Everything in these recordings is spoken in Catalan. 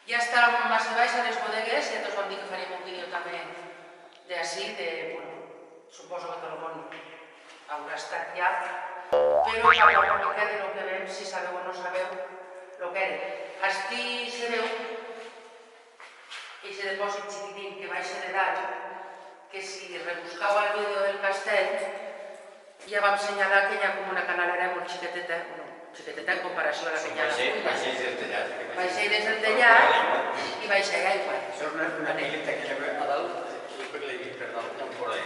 Ja està la massa baixa a les bodegues, i tots vam dir que faríem un vídeo també d'ací, suposo que tot el món haurà estat ja, però parlar una mica de lo que veiem, si sabeu o no sabeu el que era. Aquí se veu aquest depòsit xiquitín que baixa de dalt, que si rebuscau el vídeo del castell, ja vam assenyalar que hi ha com una canalera molt xiqueteta, xiqueteta en comparació a la que hi ha a la fulla. Baixeix del tellat. Baixeix del tellat i baixa aigua. Això és una pileta que hi ha a dalt, per dalt, no em poder.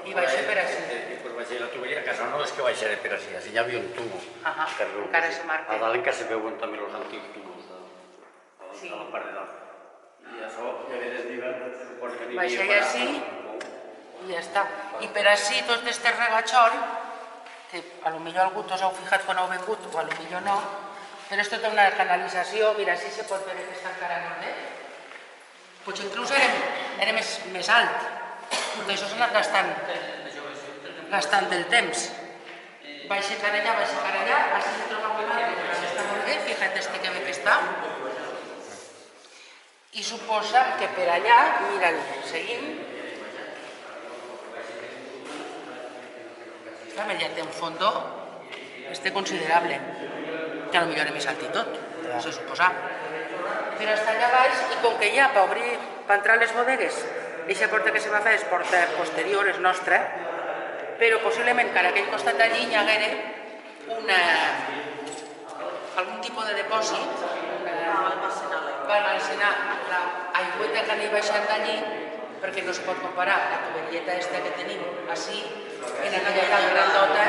I baixa per ací. I per baixar la tuberia, a casa no és que baixaré per ací, així hi havia un túnel. Encara se marca. A dalt encara se veuen també els antics túnels de la part de dalt. I això, ja veres d'hivern, supos que n'hi havia... Baixa ací i ja està. I per ací tot este regatxol, que potser algú us heu fixat quan heu vengut, o potser no, però és tota una canalització, mira, així se pot veure que està encara en ordre. Potser inclús era més alt, perquè això s'ha anat gastant del temps. Baixa cara allà, així se troba un altre, que també està molt bé, fixa't este que bé que està. I suposa que per allà, mira'l, seguim, ja té un fondo considerable, que potser era més alt i tot, se suposa. Però està allà baix i com que ja per entrar a les bodegues, aquesta porta que se va fer és porta posterior, és nostra, però possiblement que a aquell costat d'allí hi haguera algun tipus de depòsit per almacenar l'aigüeta que anava baixant d'allí, perquè no es pot comparar la tuberieta esta que tenim així en aquella tan grandota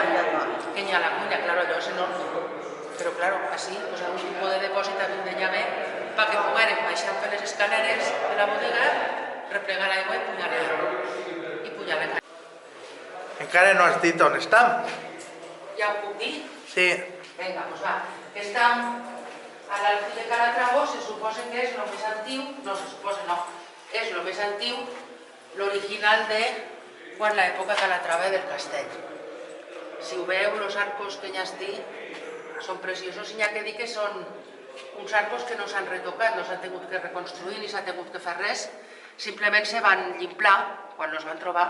que hi ha a la cuina. Claro, allò és enorme, però claro, així algun tipus de depòsit havien de haver perquè poguérem baixar per les escaleres de la bodega, replegar l'aigua i pujar la casa. Encara no has dit on estem. Ja ho puc dir? Sí. Vinga, doncs va. Estem a l'Alfil de Calatrava, se suposa que és el més antiu, no se suposa, no, és el més antiu, l'original de quan l'època Calatrava del castell. Si ho veu, els arcos que hi ha aquí són preciosos, i n'hi ha que dir que són uns arcos que no s'han retocat, no s'han tingut que reconstruir ni s'ha tingut que fer res, simplement se van llimplar, quan els van trobar,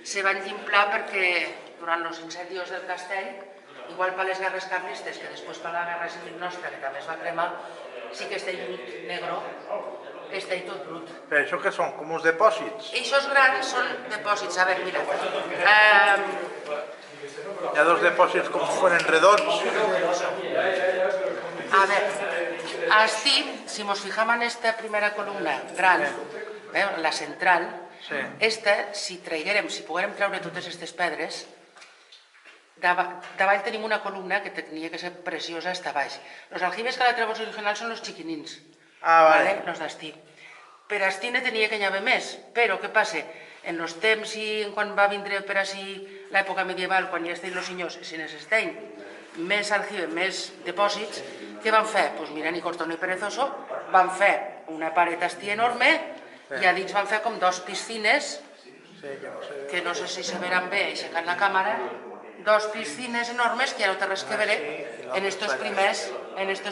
se van llimplar perquè durant els incendis del castell, igual per les guerres carlistes, que després per la guerra civil nostra, que també es va cremar, sí que està brut negre, està tot brut. Però això que són? Com uns depòsits? Eixos grans són depòsits, a veure, mira. Hi ha dos depòsits com si foren redons. A veure, així, si ens fijam en aquesta primera columna gran, la central, esta, si poguérem treure totes aquestes pedres, davall tenim una columna que tenia que ser preciosa hasta baix. Els aljibes calatravos originals són els xiquinins, els d'estí. Per esti ne tenia que hi haver més, però què passa? En els temps i quan va vindre per així l'època medieval, quan ja estaven els senyors, si necessitaven més aljibe, més depòsits, què van fer? Doncs mira, ni corto ni perezoso, van fer una paret esti enorme i a dins van fer com dos piscines, que no sé si se veran bé aixecant la càmera, dos piscines enormes que ja no té res que veure en estos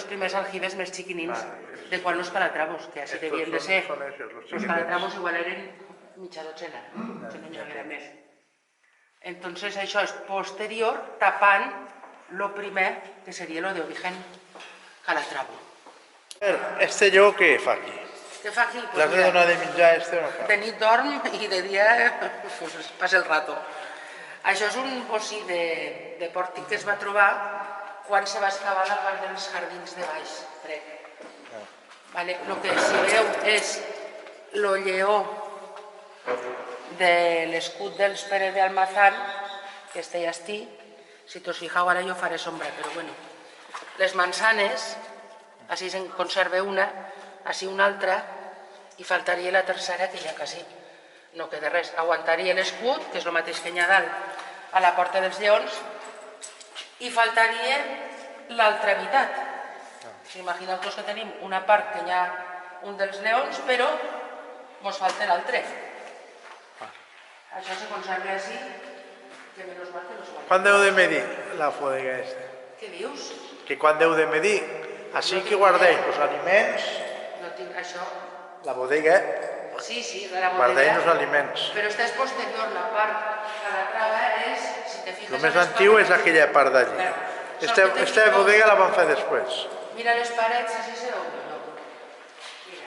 primers aljibes més xiquinins de quan los calatravos, que així devien de ser. Els calatravos igual eren mitja dotzena, que no n'hi haguera més. Entonces això és posterior tapant lo primer que seria lo de origen calatravo. Este lloc què fa aquí? Què fa aquí? L'has de donar de menjar este o no fa? De nit dorm i de dia passa el rato. Això és un bocí de pòrtic que es va trobar quan se va excavar la part dels jardins de baix. El que si veu és el lleó de l'escut dels Pérez de Almazán, que està allà. Si t'us fijau, ara jo faré sombra, però bueno. Les manzanes, així se'n conserva una, així una altra, i faltaria la tercera, que ja quasi no queda res. Aguantaria l'escut, que és el mateix que hi ha dalt, a la Porta dels Lleons, i faltaria l'altra meitat. Imagineu-vos que tenim una part que hi ha un dels lleons, però ens falta l'altre. Això se conserva així, que menys mal que no es guarda. Quan deu de medir la bodega aquesta? Què dius? Que quan deu de medir? Així que guardeu els aliments, No tinc això. la bodega, Sí, la guardeu bodega. els aliments. Però esta és posterior, la part calatrava és, si te fiques... El més antiu és aquella part d'allí. Esta bodega la van fer després. Mira les parets, així se veu millor. Mira.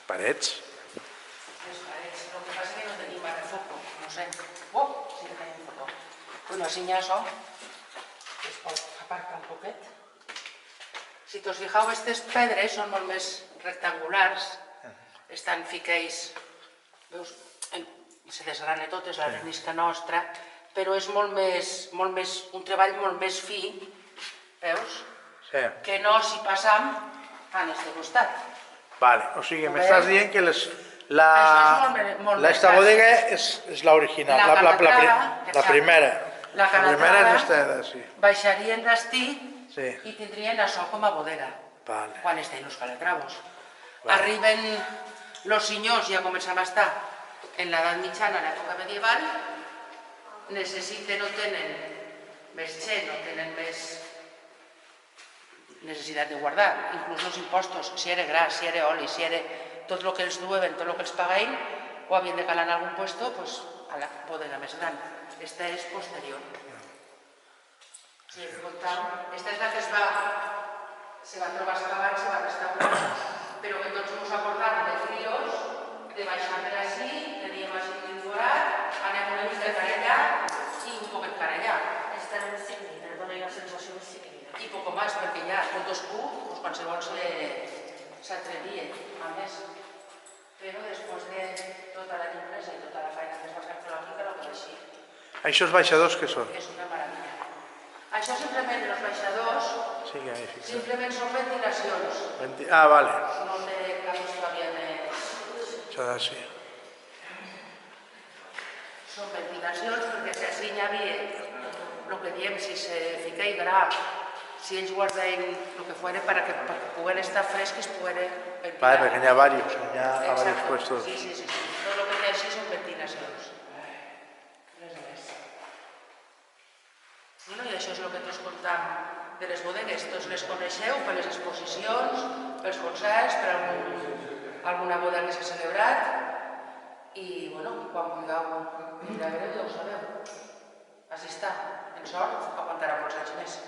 Parets. Les parets. El que passa que no tenim ara foco, no sé. Sí que tenim foco. Bueno, així ja això es pot aparcar un poquet. Si us fixeu, aquestes pedres són molt més rectangulars, estan fiqueis, veus, se desgrana totes, la arenisca nostra, però és molt més, un treball molt més fi, veus? Sí. Que no si passam a este costat. Vale, o sigui, m'estàs dient que molt esta més bodega és l'original, la primera. La primera és esta d'ací. Baixarien d'estí Sí. i tindrien això com a bodega, Vale. quan estan els calatravos. Arriben els senyors, ja començam a estar en l'edat mitjana, en l'època medieval, necessiten o tenen més gent, o tenen més necessitat de guardar, inclús els impostos, si era gra, si era oli, si era tot el que els dueven, tot el que els pagaven, o havien de calar en algun puesto, pues, a la bodega més gran. Esta és posterior. Si ens comptam, esta és la que se va trobar excavat, se va restaurar, però que tots ens acordàvem de frios, de baixar per així, teníem així un forat, anem una mica encara allà i un poc encara allà. Està més signida, dona la sensació de signida. I poc més, perquè ja tot oscur, doncs qualsevol s'atrevia a més. Però després de tota la impresa i tota la feina que es va fer arqueològica, no queda així. Això els baixadors què són? És una meravella. Això simplement, els baixadors, Sí, que m'he fixat. simplement són ventilacions. Ah, vale. No té cap història més. Això d'ací. Són ventilacions perquè si així hi havia el que diem, si se fica gra, si ells guarden el que fuera para que puguen estar frescs, puguen ventilar. Vale, perquè n'hi ha diversos, n'hi ha a diversos puestos. Sí. Tot el que té així són ventilacions. Res més. Bueno, i això és el que ens contem de les bodegues. Tots les coneixeu per les exposicions, pels concerts, per alguna boda que s'ha celebrat. I, bueno, quan vulgueu venir a veure, ja ho sabeu. Així està. En sort, aguantarà molts anys més.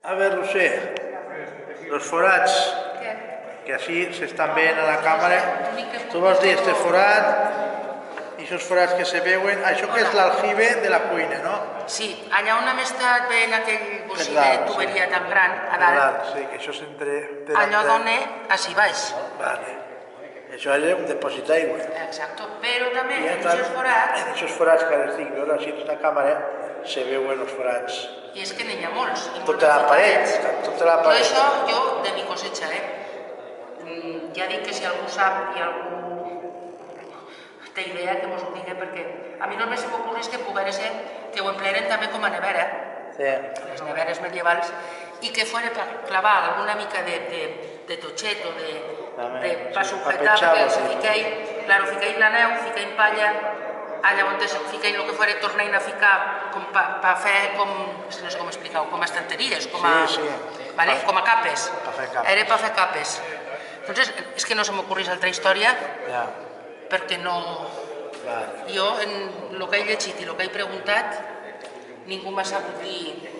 A veure, Roser, els forats, Què? que així s'estan veient a la càmera. Tu vols dir este forat i aquests forats que se veuen, això que és l'aljibe de la cuina, no? Sí, allà on hem estat veient aquell bocí de dalt, tuberia tan gran, a Per dalt, dalt, sí, que això s'entre... allò dona així baix. Vale. Això és un depòsit d'aigua. Exacto, però també I ja en està. aquests forats, En aquests forats que ara estic veure així en la càmera, se veuen els forats. i és que n'hi ha molts. I Tota la paret, tota la Jo paret. això, jo de mi cosecha, ja dic que si algú sap i algú té idea que mos ho digui, perquè a mi només se m'ocorre que poguera ser que ho emplearen també com a nevera, Sí. les neveres medievals, i que fora per clavar alguna mica de totxet o per sujetar, perquè se fiquei, claro, fiquei la neu, fiquei palla, allà on fiquei el que fora tornaven a ficar com per fer, com, no sé com explicar-ho, com a estanteries, com a, Sí. vale? Com a capes. Per fer capes. Era per fer capes. Entonces, és que no se m'ocorrís altra història, Ja. perquè no... Vale. Jo, en el que he llegit i el que he preguntat, ningú m'ha sabut dir